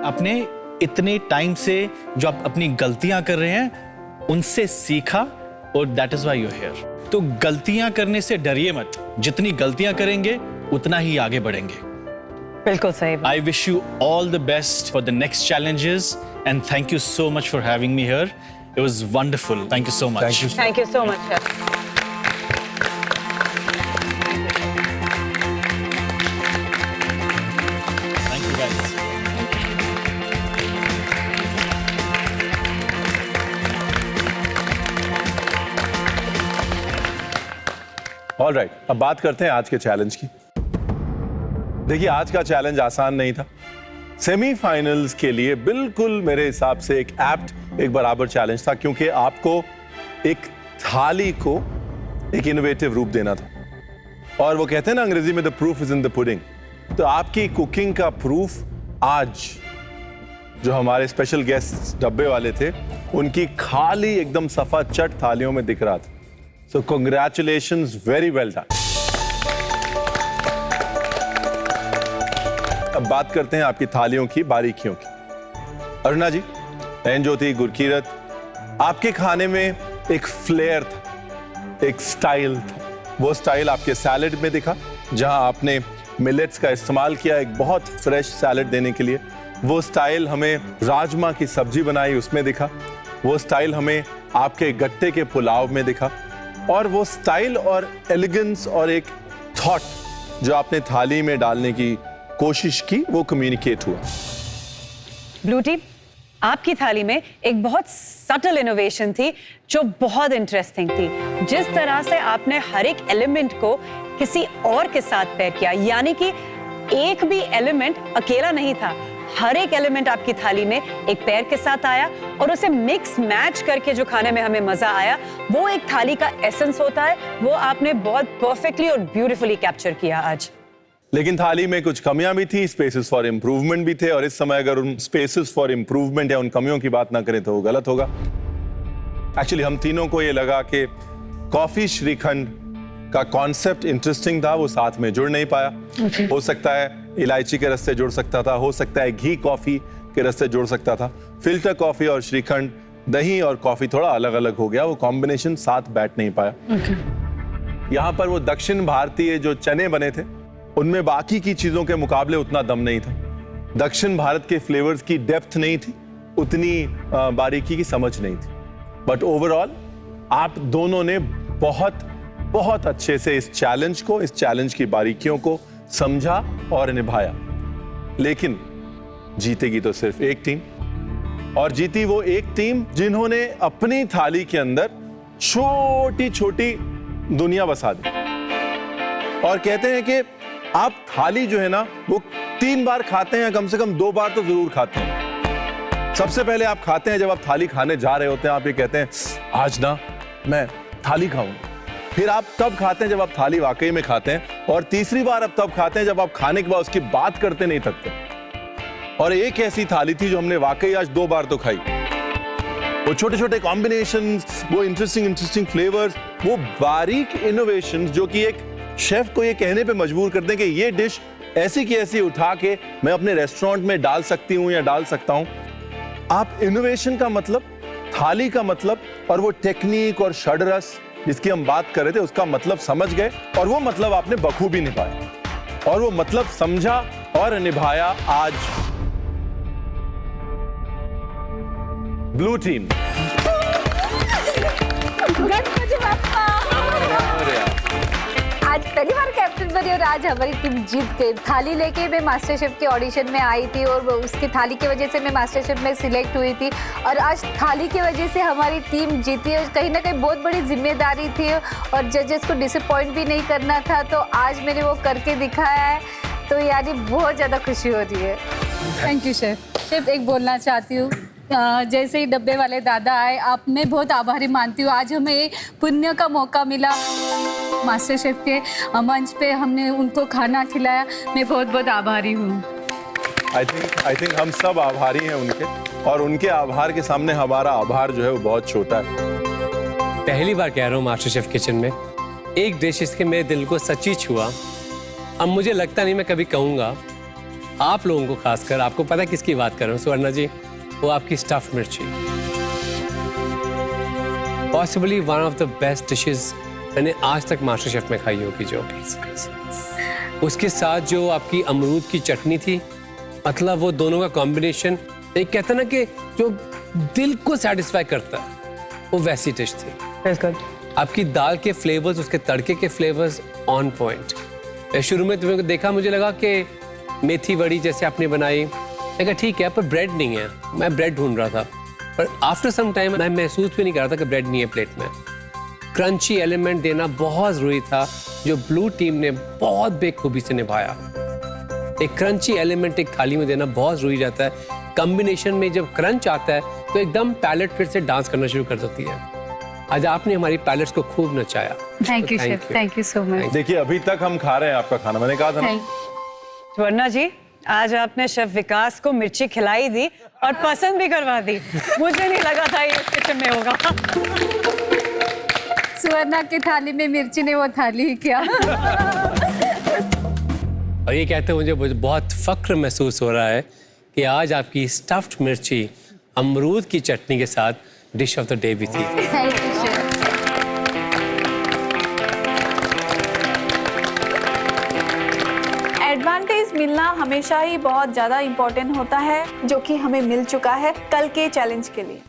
आपने इतने टाइम से जो आप अपनी गलतियां कर रहे हैं उनसे सीखा और that is why you are here. तो गलतियां करने से डरिए मत, जितनी गलतियां करेंगे उतना ही आगे बढ़ेंगे। बिल्कुल सही बात। I wish you all the best for the next challenges and thank you so much for having me here. It was wonderful. Thank you so much. Thank you. Thank you so much, chef. Thank you guys. All right, अब बात करते हैं आज के challenge की। देखिए, आज का चैलेंज आसान नहीं था। सेमीफाइनल्स के लिए बिल्कुल मेरे हिसाब से एक एप्ट, एक बराबर चैलेंज था, क्योंकि आपको एक थाली को एक इनोवेटिव रूप देना था। और वो कहते हैं ना अंग्रेजी में, the proof is in the pudding. तो आपकी कुकिंग का प्रूफ आज जो हमारे स्पेशल गेस्ट डब्बे वाले थे, उनकी खाली एकदम सफा चट थालियों में दिख रहा था। So congratulations, very well done. अब बात करते हैं आपकी थालियों की बारीकियों की। अरुणा जी, बहन ज्योति, गुरकीरत, आपके खाने में एक फ्लेयर था, एक स्टाइल था। वो स्टाइल आपके सैलेड में दिखा, जहां आपने मिलेट्स का इस्तेमाल किया एक बहुत फ्रेश सैलेड देने के लिए। वो स्टाइल हमें राजमा की सब्जी बनाई उसमें दिखा। वो स्टाइल हमें आपके गट्टे के पुलाव में दिखा। और वो स्टाइल और एलिगेंस और एक थॉट जो आपने थाली में डालने की कोशिश की, वो कम्युनिकेट हुआ। ब्लू टीम, आपकी थाली में एक बहुत सटल इनोवेशन थी जो बहुत इंटरेस्टिंग थी। जिस तरह से आपने हर एक एलिमेंट को किसी और के साथ पेयर किया, यानी कि एक भी एलिमेंट अकेला नहीं था। हर एक एलिमेंट आपकी थाली में एक पेयर के साथ आया और उसे मिक्स मैच करके जो खाने में हमें मजा आया, वो एक थाली का एसेंस होता है। वो आपने बहुत परफेक्टली और ब्यूटीफुली कैप्चर किया आज। लेकिन थाली में कुछ कमियां भी थी, स्पेसेस फॉर इम्प्रूवमेंट भी थे। और इस समय अगर उन स्पेसेस फॉर इम्प्रूवमेंट या उन कमियों की बात ना करें तो वो गलत होगा। एक्चुअली हम तीनों को ये लगा कि कॉफी श्रीखंड का कॉन्सेप्ट इंटरेस्टिंग था, वो साथ में जुड़ नहीं पाया। हो सकता है इलायची के रस से जुड़ सकता था, हो सकता है घी कॉफी के रस से जुड़ सकता था। फिल्टर कॉफी और श्रीखंड, दही और कॉफी थोड़ा अलग अलग हो गया, वो कॉम्बिनेशन साथ बैठ नहीं पाया। यहाँ पर वो दक्षिण भारतीय जो चने बने थे, उनमें बाकी की चीजों के मुकाबले उतना दम नहीं था। दक्षिण भारत के फ्लेवर्स की डेप्थ नहीं थी, उतनी बारीकी की समझ नहीं थी। बट ओवरऑल आप दोनों ने बहुत बहुत अच्छे से इस चैलेंज की बारीकियों को समझा और निभाया। लेकिन जीतेगी तो सिर्फ एक टीम, और जीती वो एक टीम जिन्होंने अपनी थाली के अंदर छोटी छोटी दुनिया बसा दी। और कहते हैं कि आप थाली जो है ना, वो 3 बार खाते हैं, कम से कम 2 बार तो जरूर खाते हैं। सबसे पहले आप खाते हैं जब आप थाली खाने जा रहे होते हैं, आप ये कहते हैं आज ना मैं थाली खाऊंगा। फिर आप तब खाते हैं जब आप थाली वाकई में खाते हैं। और तीसरी बार आप तब खाते हैं जब आप खाने के बाद उसकी बात करते नहीं थकते। और एक ऐसी थाली थी जो हमने वाकई आज 2 बार तो खाई। वो छोटे छोटे कॉम्बिनेशंस, वो इंटरेस्टिंग फ्लेवर्स, वो बारीक इनोवेशंस जो कि एक शेफ को ये कहने पे मजबूर करते हैं कि ये डिश ऐसी की ऐसी उठा के मैं अपने रेस्टोरेंट में डाल सकती हूँ या डाल सकता हूँ। आप इनोवेशन का मतलब, थाली का मतलब, और वो टेक्निक और षड्रस जिसकी हम बात कर रहे थे, उसका मतलब समझ गए। और वो मतलब आपने बखूबी निभाया, और वो मतलब समझा और निभाया आज ब्लू टीम। आज पहली बार कैप्टन बनी और आज हमारी टीम जीत गई। थाली लेके मैं मास्टर शेफ के ऑडिशन में आई थी और उसकी थाली की वजह से मैं मास्टर शेफ में सिलेक्ट हुई थी, और आज थाली की वजह से हमारी टीम जीती है। कहीं ना कहीं बहुत बड़ी जिम्मेदारी थी और जजेस को डिसअपॉइंट भी नहीं करना था, तो आज मैंने वो करके दिखाया है। तो यानी बहुत ज़्यादा खुशी हो रही है। Thank you chef. शेफ एक बोलना चाहती हूँ, जैसे ही डब्बे वाले दादा आए, आप मैं बहुत आभारी मानती हूँ। आज हमें पुण्य का मौका मिला, मास्टर शेफ के मंच पे हमने उनको खाना खिलाया। मैं बहुत बहुत आभारी हूँ। आई थिंक हम सब आभारी हैं उनके, और उनके आभार के सामने हमारा आभार जो है वो बहुत छोटा है। पहली बार कह रहा हूँ मास्टर शेफ किचन में, एक डिश इसके मेरे दिल को सच्ची छुआ। अब मुझे लगता नहीं मैं कभी कहूँगा, आप लोगों को खासकर, आपको पता है किसकी बात कर रहा हूँ सुवर्णा जी, वो आपकी स्टफ्ड मिर्ची। Possibly one of the best dishes मैंने आज तक मास्टर शेफ में खाई होगी। जो उसके साथ जो आपकी अमरूद की चटनी थी, मतलब वो दोनों का कॉम्बिनेशन, एक कहते हैं ना कि जो दिल को सेटिस्फाई करता है, वो वैसी डिश थी। आपकी दाल के फ्लेवर्स, उसके तड़के के फ्लेवर्स ऑन पॉइंट। शुरू में तुम्हें देखा, मुझे लगा कि मेथी वड़ी जैसे आपने बनाई, मैं कहा ठीक है, पर ब्रेड नहीं है। मैं ब्रेड ढूंढ रहा था, पर आफ्टर सम टाइम मैं महसूस भी नहीं कर रहा था कि ब्रेड नहीं है प्लेट में। क्रंची एलिमेंट देना बहुत ज़रूरी था, जो ब्लू टीम ने बहुत बेखूबी से निभाया। एक क्रंची एलिमेंट एक थाली में देना बहुत ज़रूरी रहता है। कॉम्बिनेशन में जब क्रंच आता है तो एकदम पैलेट फिर से डांस करना शुरू कर देती है। आज आपने हमारी पैलेट्स को खूब नचाया। Thank you chef, thank you so much. देखिए अभी तक हम खा रहे हैं आपका खाना, मैंने कहा था ना। स्वर्णा जी, आज आपने शेफ विकास को मिर्ची खिलाई दी और पसंद भी करवा दी। मुझे नहीं लगा था ये इस किचन में होगा। सुवर्णा की थाली में मिर्ची ने वो थाली ही किया। और ये कहते हैं मुझे बहुत फख्र महसूस हो रहा है कि आज आपकी स्टफ्ड मिर्ची अमरूद की चटनी के साथ डिश ऑफ द डे भी थी। Thank you chef. एडवांटेज मिलना हमेशा ही बहुत ज़्यादा इम्पोर्टेंट होता है, जो कि हमें मिल चुका है कल के चैलेंज के लिए।